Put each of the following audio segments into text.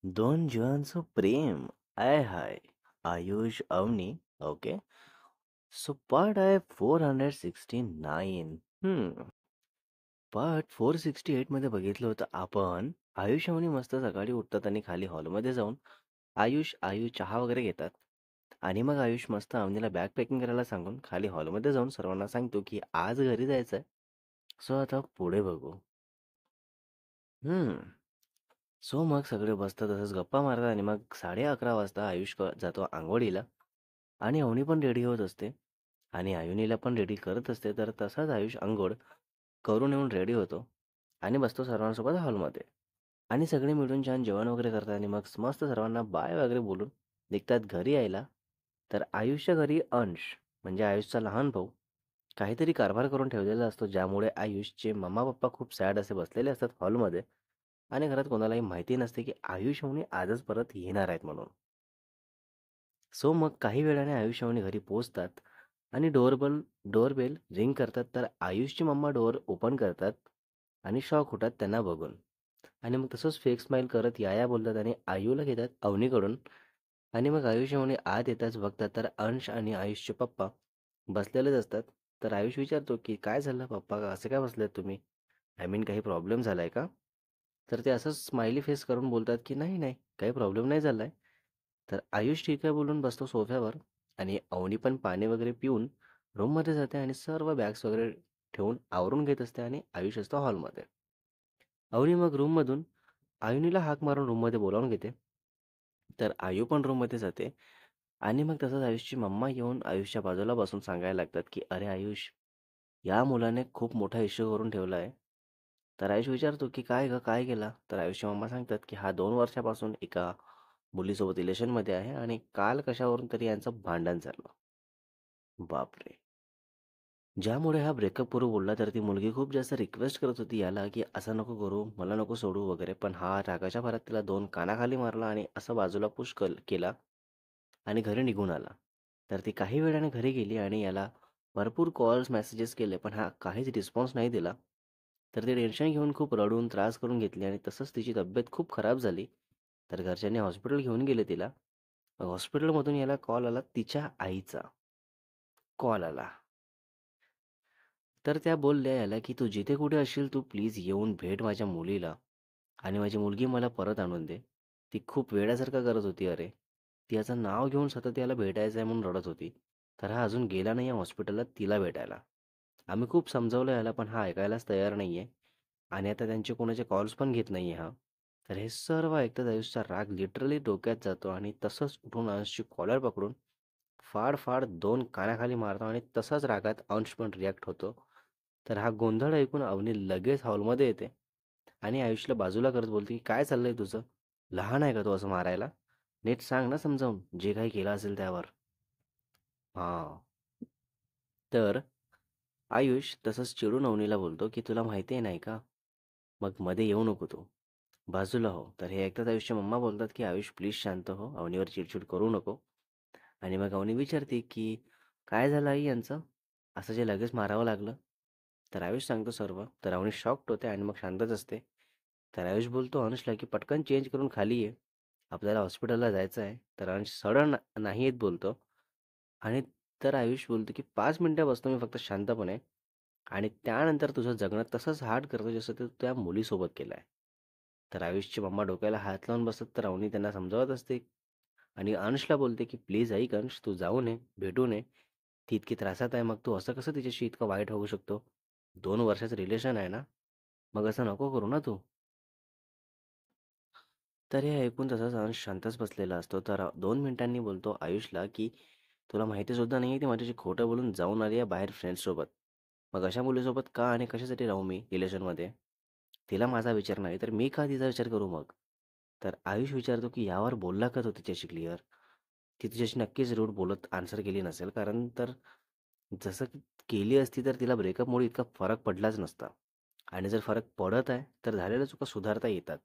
दोन जीवांचं प्रेम. आय हाय. Ayush Avani. Okay. So part आहे 469. पार्ट 468 मध्ये बघितलं होतं आपण. आयुष अवनी मस्त सकाळी उठतात आणि खाली हॉलमध्ये जाऊन आयू चहा वगैरे घेतात. आणि मग आयुष मस्त अवनीला बॅग पॅकिंग करायला सांगून खाली हॉलमध्ये जाऊन सर्वांना सांगतो की आज घरी जायचंय. सो आता पुढे बघू. हम्म सो मग सगळे बसतात तसंच गप्पा मारतात आणि मग 11:30 वाजता आयुष जातो अंघोळीला. आणि अवनी पण रेडी होत असते आणि आयुनीला पण रेडी करत असते. तर तसाच आयुष अंघोळ करून येऊन रेडी होतो आणि बसतो सर्वांसोबत हॉलमध्ये. आणि सगळे मिळून छान जेवण वगैरे करतात आणि मग मस्त सर्वांना बाय वगैरे बोलून निघतात घरी यायला. तर आयुषच्या घरी अंश म्हणजे आयुषचा लहान भाऊ काहीतरी कारभार करून ठेवलेला असतो, ज्यामुळे आयुषचे मम्मा पप्पा खूप सॅड असे बसलेले असतात हॉलमध्ये. आणि घरात कोणालाही माहिती नसते की आयुष म्हणे आजच परत येणार आहेत म्हणून. सो मग काही वेळाने आयुष म्हणे घरी पोहोचतात आणि डोरबेल रिंग करतात. तर आयुषची मम्मा डोअर ओपन करतात आणि शॉक होतात त्यांना बघून. आणि मग तसंच फेक स्माईल करत या बोलतात आणि आयूला घेतात अवनीकडून. आणि मग आयुष म्हणे आत येताच बघतात तर अंश आणि आयुषचे पप्पा बसलेलेच असतात. तर आयुष विचारतो की काय झालं पप्पा, असे काय बसलेत तुम्ही? आय मीन काही प्रॉब्लेम झालाय का? तर ते असंच स्माइली फेस करून बोलतात की नाही नाही, काही प्रॉब्लेम नाही झालाय. तर आयुष ठीक आहे बोलून बसतो सोफ्यावर. आणि अवनी पण पाणी वगैरे पिऊन रूममध्ये जाते आणि सर्व बॅग्स वगैरे ठेवून आवरून घेत असते आणि आयुष असतो हॉलमध्ये. अवनी मग रूममधून आयुनीला हाक मारून रूममध्ये बोलावून घेते. तर आयू पण रूममध्ये जाते. आणि मग तसंच आयुषची मम्मा येऊन आयुषच्या बाजूला बसून सांगायला लागतात की अरे आयुष, या मुलाने खूप मोठा इश्यू करून ठेवला आहे. तर आयुष विचारतो की काय ग, काय केला? तर आयुषची मम्मा सांगतात की हा 2 वर्षापासून एका मुलीसोबत रिलेशनमध्ये आहे आणि काल कशावरून तरी यांचं भांडण झालं. बापरे. ज्यामुळे हा ब्रेकअप करू बोलला. तर ती मुलगी खूप जास्त रिक्वेस्ट करत होती याला की असं नको करू, मला नको सोडू वगैरे. पण हा रागाच्या भरात तिला 2 कानाखाली मारला आणि असं बाजूला पुश केला आणि घरी निघून आला. तर ती काही वेळाने घरी गेली आणि याला भरपूर कॉल्स, मेसेजेस केले, पण हा काहीच रिस्पॉन्स नाही दिला. तर ती टेन्शन घेऊन खूप रडून त्रास करून घेतली आणि तसंच तिची तब्येत खूप खराब झाली. तर घरच्यांनी हॉस्पिटल घेऊन गेले तिला. मग हॉस्पिटलमधून याला कॉल आला, तिच्या आईचा कॉल आला. तर त्या बोलल्या याला की "तू जिथे कुठे असशील तू प्लीज येऊन भेट माझ्या मुलीला आणि माझी मुलगी मला परत आणून दे. ती खूप वेड्यासारखं करत होती अरे. ती याचं नाव घेऊन सतत याला भेटायचं आहे म्हणून रडत होती. तर हा अजून गेला नाही आहे हॉस्पिटलला तिला भेटायला. आम्ही खूप समजावलं याला पण हा ऐकायलाच तयार नाही आहे. आणि आता त्यांचे कोणाचे कॉल्स पण घेत नाही आहे हा." तर हे सर्व ऐकताच आयुषचा राग लिटरली डोक्यात जातो आणि तसंच उठून अंशची कॉलर पकडून फाड 2 कानाखाली मारतो आणि तसाच रागात अंश पण रिॲक्ट होतो. तर हा गोंधळ ऐकून अवनी लगेच हॉलमध्ये येते आणि आयुषला बाजूला करत बोलते की "काय चाललंय तुझं? लहान आहे का तू असं मारायला? नीट सांग ना समजावून, जे काही केलं असेल त्यावर." हां. तर आयुष तसंच चिडून अवनीला बोलतो की "तुला माहिती आहे नाही का? मग मध्ये येऊ नको तू. बाजूला हो." तर हे ऐकताच आयुषच्या मम्मा बोलतात की "आयुष प्लीज शांत हो. अवनीवर चिडचिड करू नको." आणि मग अवनी विचारते की "काय झालं आई यांचं? असं जे लगेच मारावं लागलं?" तर आयुष सांगतो सर्व. तर अवनी शॉक्ड होते आणि मग शांतच असते. तर आयुष बोलतो अनुजला की "पटकन चेंज करून खाली ये. आपल्याला हॉस्पिटलला जायचं आहे." तर अंश सडन नाही येत बोलतो. आणि तर आयुष बोलतो की "5 मिनिटं बसतो मी फक्त शांतपणे आणि त्यानंतर तुझं जगणं तसंच हार्ड करतो जसं तू त्या मुलीसोबत केलं आहे." तर आयुषची मम्मा डोक्याला हात लावून बसतात. तर अवनी त्यांना समजावत असते आणि अंशला बोलते की "प्लीज ऐक अंश, तू जाऊन ये, भेटून ये. ती इतकी त्रासात आहे, मग तू असं कसं तिच्याशी इतकं वाईट होऊ शकतो? 2 वर्षाचं रिलेशन आहे ना, मग असं नको करू ना तू." तर हे ऐकून तसाच अंश शांतच बसलेला असतो. तर 2 मिनिटांनी बोलतो आयुषला की "तुला माहिती सुद्धा नाही आहे ती माझ्याशी खोटं बोलून जाऊन आली आहे बाहेर फ्रेंड्ससोबत. मग अशा मुलीसोबत का आणि कशासाठी राहू मी रिलेशनमध्ये? तिला माझा विचार नाही, तर मी का तिचा विचार करू मग?" तर आयुष विचारतो की "यावर बोलला का तू तिच्याशी क्लिअर? ती तुझ्याशी नक्कीच रूड बोलत आन्सर केली नसेल, कारण तर जसं की केली असती तर तिला ब्रेकअपमुळे इतका फरक पडलाच नसता. आणि जर फरक पडत आहे, तर झालेल्या चुका सुधारता येतात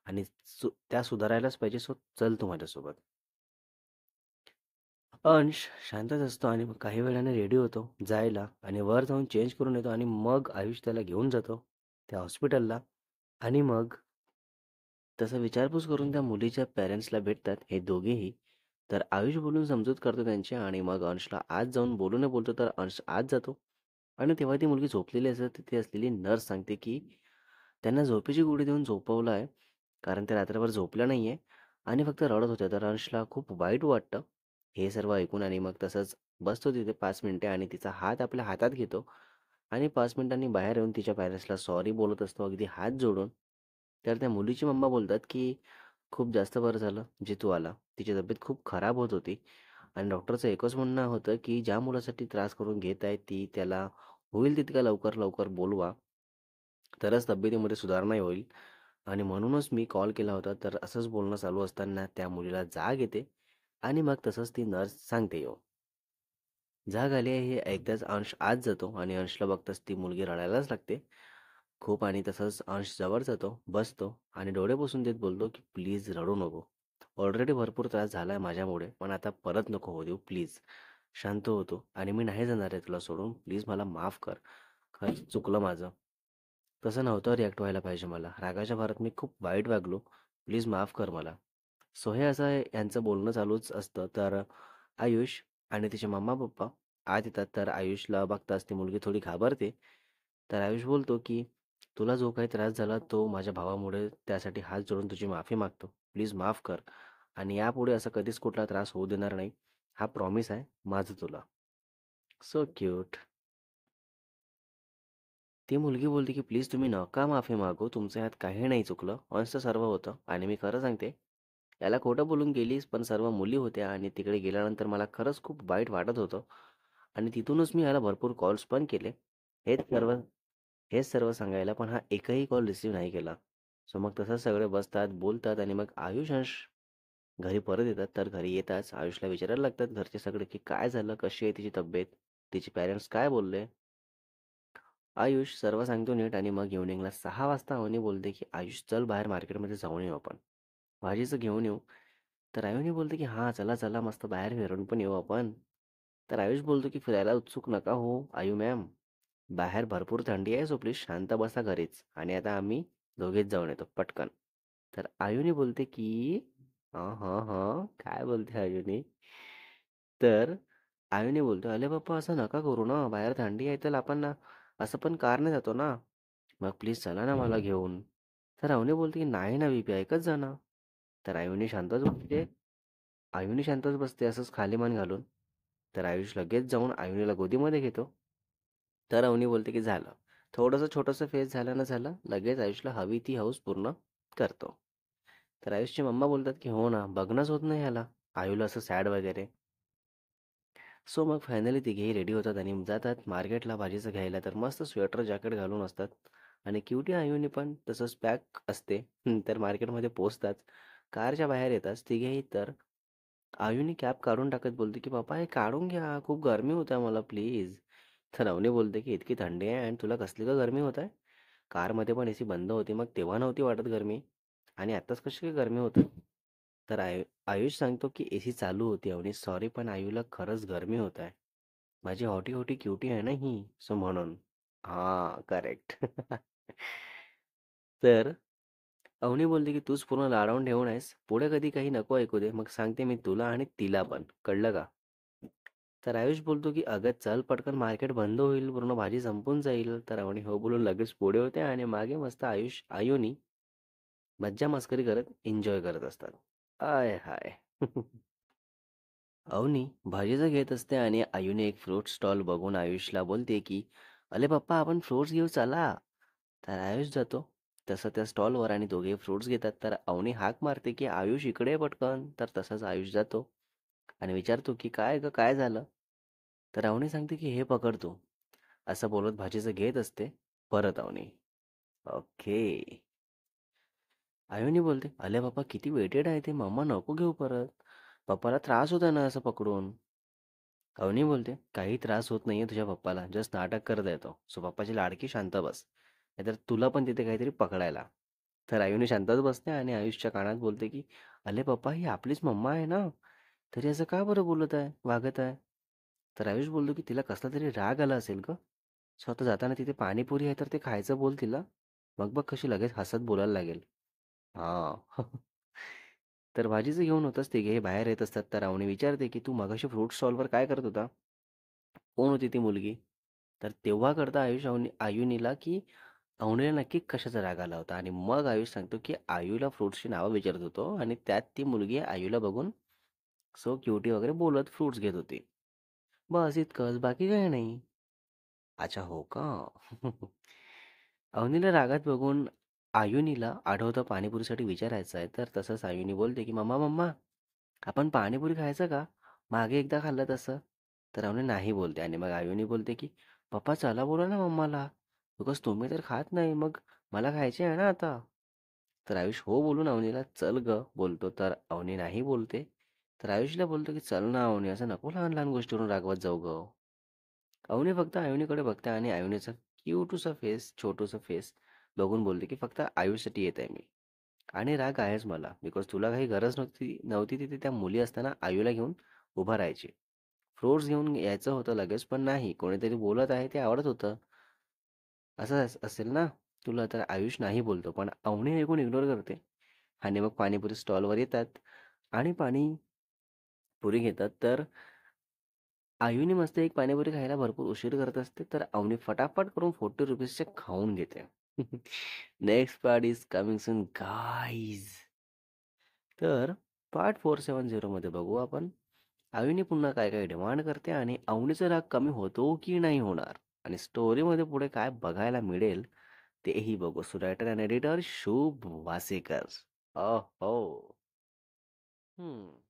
आणि त्या सुधारायलाच पाहिजे. सो चल तू माझ्यासोबत." अंश शांतच असतो आणि मग काही वेळाने रेडी होतो जायला आणि वर जाऊन चेंज करून येतो आणि मग आयुष त्याला घेऊन जातो त्या हॉस्पिटलला. आणि मग तसं विचारपूस करून त्या मुलीच्या पॅरेंट्सला भेटतात हे दोघेही. तर आयुष बोलून समजूत करतो त्यांची आणि मग अंशला आत जाऊन बोलू नये बोलतो, तर अंश आत जातो. आणि तेव्हा ती मुलगी झोपलेली असते. तिथे असलेली नर्स सांगते की त्यांना झोपेची गोळी देऊन झोपवलं आहे, कारण ते रात्रभर झोपल्या नाही आहे आणि फक्त रडत होत्या. तर अंशला खूप वाईट वाटतं हे सर्व ऐकून आणि मग तसंच बसतो तिथे 5 मिनिटे आणि तिचा हात आपल्या हातात घेतो आणि 5 मिनिटांनी बाहेर येऊन तिच्या पॅरेंट्सला सॉरी बोलत असतो अगदी हात जोडून. तर त्या मुलीची मम्मा बोलतात की खूप जास्त बरं झालं जे तू आला. तिची तब्येत खूप खराब होत होती आणि डॉक्टरचं एकच म्हणणं होतं की ज्या मुलासाठी त्रास करून घेत आहे ती त्याला होईल तितक्या लवकर लवकर बोलवा, तरच तब्येतीमध्ये सुधारणा होईल. आणि म्हणूनच मी कॉल केला होता. तर असंच बोलणं चालू असताना त्या मुलीला जाग येते आणि मग तसंच ती नर्स सांगते येऊन. जाग आली आहे हे ऐकताच अंश आत जातो आणि अंशला बघताच ती मुलगी रडायलाच लागते खूप. आणि तसंच अंश जवळ जातो, बसतो आणि डोळे पुसून देत बोलतो की प्लीज रडू नको. ऑलरेडी भरपूर त्रास झाला आहे माझ्यामुळे, पण आता परत नको होऊ देऊ प्लीज. शांत होतो आणि मी नाही जाणार आहे तुला सोडून. प्लीज मला माफ कर. खरंच चुकलं माझं. तसं नव्हतं रिॲक्ट व्हायला पाहिजे मला. रागाच्या भरात मी खूप वाईट वागलो. प्लीज माफ कर मला. सो हे असं यांचं बोलणं चालूच असतं. तर आयुष आणि तिचे मम्मा-पप्पा आत येतात. तर आयुषला बघताच ती मुलगी थोडी घाबरते. तर आयुष बोलतो, की "तुला जो काही त्रास झाला तो माझ्या भावामुळे, त्यासाठी हात जोडून तुझी माफी मागतो. प्लीज माफ कर आणि यापुढे असा कधीच कुठला त्रास होऊ देणार नाही. हा प्रॉमिस आहे माझं तुला." So cute. ती मुलगी बोलते, की "प्लीज तुम्ही नका माफी मागू. तुमचं ह्यात काही नाही चुकलं. अंशचं सर्व होतं आणि मी खरं सांगते, याला खोटं बोलून गेलीस, पण सर्व मुली होत्या आणि तिकडे गेल्यानंतर मला खरंच खूप वाईट वाटत होतं आणि तिथूनच मी याला भरपूर कॉल्स पण केले. हेच सर्व हेच सर्व सांगायला, पण हा एकही कॉल रिसीव्ह नाही केला." सो मग तसंच सगळे बसतात, बोलतात आणि मग आयुष, अंश घरी परत येतात. तर घरी येताच आयुषला विचारायला लागतात घरचे सगळे, की काय झालं? कशी आहे तिची तब्येत? तिचे पॅरेंट्स काय बोलले? आयुष सर्व सांगतो नीट आणि मग इव्हनिंगला 6 वाजता अवनी बोलते, की "आयुष चल बाहेर मार्केटमध्ये जाऊन येऊ आपण. भाजीचं घेऊन येऊ." तर आयुनी बोलते, की "हां, चला, चला मस्त बाहेर फिरून पण येऊ आपण." तर आयुष बोलतो, की "फिरायला उत्सुक नका हो आयु मॅम. बाहेर भरपूर थंडी आहे, सो प्लीज शांत बसा घरीच आणि आता आम्ही दोघेच जाऊन येतो पटकन." तर आयुनी बोलते, की "हां, हां, हां." काय बोलते आयुनी? तर आयुनी बोलतो, "अरे पप्पा असं नका करू ना. बाहेर थंडी आहे तर आपण ना असं पण कारने जातो ना. मग प्लीज चला ना मला घेऊन." तर अवनी बोलते, की "नाही ना बीपी ऐकत जा ना." तर आयुनी शांतच बसते असंच खाली मान घालून. तर आयुष लगेच जाऊन आयुनीला गोदीमध्ये घेतो. तर अवनी बोलते, की "झालं." थोडंसं छोटंसं फेस झालं ना झालं, लगेच आयुषला हवी ती हौस पूर्ण करतो. तर आयुषची मम्मा बोलतात, की "हो ना, बघणंच होत नाही ह्याला. आयूला असं सॅड वगैरे." सो मग फायनली तिघेही रेडी होतात आणि जातात मार्केटला भाजीचं घ्यायला. तर मस्त स्वेटर जॅकेट घालून असतात आणि क्युटी आयुनी पण तसंच पॅक असते. तर मार्केटमध्ये पोहोचतात. कारच्या बाहेर येतात तिघेही. तर आयुनी कॅप काढून टाकत बोलते, की "पप्पा हे काढून घ्या. खूप गरमी होत आहे मला प्लीज." तर अवनी बोलते, की "इतकी थंडी आहे आणि तुला कसली का गरमी होत आहे? कारमध्ये पण एसी बंद होती. मग तेव्हा नव्हती वाटत गरमी आणि आत्ताच कशी काय गरमी होते?" तर आयुष सांगतो, की एसी चालू होती अवनी सॉरी, पण आयूला खरंच गरमी होत आहे. माझी हॉटी-हॉटी क्युटी आहे ना ही, सो म्हणून. हां, करेक्ट. तर अवनी बोलते, की "तूच पूर्ण लाडावून ठेवून आहेस. पुढे कधी काही नको ऐकू दे. मग सांगते मी तुला आणि तिला पण. कळलं का?" तर आयुष बोलतो, की "अगं चल पटकन मार्केट बंद होईल. पूर्ण भाजी संपून जाईल." तर अवनी हो बोलून लगेच पुढे होते आणि मागे मस्त आयुनी मज्जा मस्करी करत एन्जॉय करत असतात. आय हाय! अवनी भाजीचं घेत असते आणि आयुने एक फ्रूट स्टॉल बघून आयुषला बोलते, की "अरे पप्पा आपण फ्रुट्स घेऊ चला." तर आयुष जातो तसं त्या स्टॉलवर आणि दोघे फ्रुट्स घेतात. तर अवनी हाक मारते, की "आयुष इकडे ये पटकन." तर तसंच आयुष जातो आणि विचारतो, की "काय गं काय झालं?" तर अवनी सांगते, की "हे पकड तू." असं बोलत भाजीचं घेत असते परत अवनी. ओके. आयुनी बोलते, "अले बाबा किती वेटेड आहे ते. मम्मा नको घेऊ परत. पप्पाला त्रास होत आहे ना असं पकडून." अवनी बोलते, "काही त्रास होत नाहीये तुझ्या पप्पाला. जस्ट नाटक करत आहे तो. सो पप्पाची लाडकी शांत बस. नाहीतर तुला पण तिथे काहीतरी पकडायला." तर आयुनी शांतच बसते आणि आयुषच्या कानात बोलते, की "अले पप्पा ही आपलीच मम्मा आहे ना. तरी असं का बरं बोलत आहे, वागत आहे?" तर आयुष बोलतो, की "तिला कसला तरी राग आला असेल गं. सो आता जाताना तिथे पाणीपुरी आहे तर ते खायचं बोल तिला. मग बघ कशी लगेच हसत बोलायला लागेल." हां. तर भाजीचं घेऊन होतंच तिघेही बाहेर येत असतात. तर अवनी विचारते, की "तू मगाशी फ्रूट स्टॉलवर काय करत होता?" कोण होती ती मुलगी? तर तेव्हा कळतं आयुनीला, की अवनीला नक्की कशाचा राग आला होता आणि मग आयुष सांगतो, की आयूला फ्रुट्सची नावं विचारत होतो आणि त्यात ती मुलगी आयूला बघून सो क्युटी वगैरे बोलत फ्रुट्स घेत होती. बस इतकंच, बाकी काही नाही. अच्छा, हो का? अवनीला रागात बघून आयुनीला आठवतं पाणीपुरीसाठी विचारायचं आहे, तर तसंच आयुनी बोलते, की "मम्मा, मम्मा, आपण पाणीपुरी खायचं का? मागे एकदा खाल्लं तसं." तर अवनी नाही बोलते आणि मग आयुनी बोलते, की "पप्पा चला बोला ना मम्माला, बिकॉज तुम्ही तर खात नाही, मग मला खायचे आहे ना आता." तर आयुष हो बोलून अवनीला "चल गं" बोलतो, तर अवनी नाही बोलते. तर आयुषला बोलतो, की "चल ना अवनी, असं नको लहान-लहान गोष्टीवरून रागवत जाऊ गं." अवनी फक्त आयुनीकडे बघते आणि आयुनीचा क्यूटूसा फेस, छोटूसा फेस बघून बोलते, की "फक्त आयुषसाठी येत आहे मी." आणि राग आहेच मला, बिकॉज तुला काही गरज नव्हती तिथे त्या मुली असताना आयूला घेऊन उभा राहायची. फ्रुट्स घेऊन यायचं होतं लगेच, पण नाही, कोणीतरी बोलत आहे ते आवडत होतं. असं असेल ना तुला? तर आयुष नाही बोलतो, पण अवनी ऐकून इग्नोर करते आणि मग पाणीपुरी स्टॉलवर येतात आणि पाणीपुरी घेतात. तर आयुनी मस्त एक पाणीपुरी खायला भरपूर उशीर करत असते, तर अवनी फटाफट करून ₹40 खाऊन घेते. Next part is coming soon guys. तर पार्ट 470 मध्ये बघू आपण आयुनी पुन्हा काय काय डिमांड करते आणि अवनीचा राग कमी होतो की नाही होणार आणि स्टोरीमध्ये पुढे काय बघायला मिळेल तेही बघू. सो रायटर अँड एडिटर शुभ वासेकर. हो. हम्म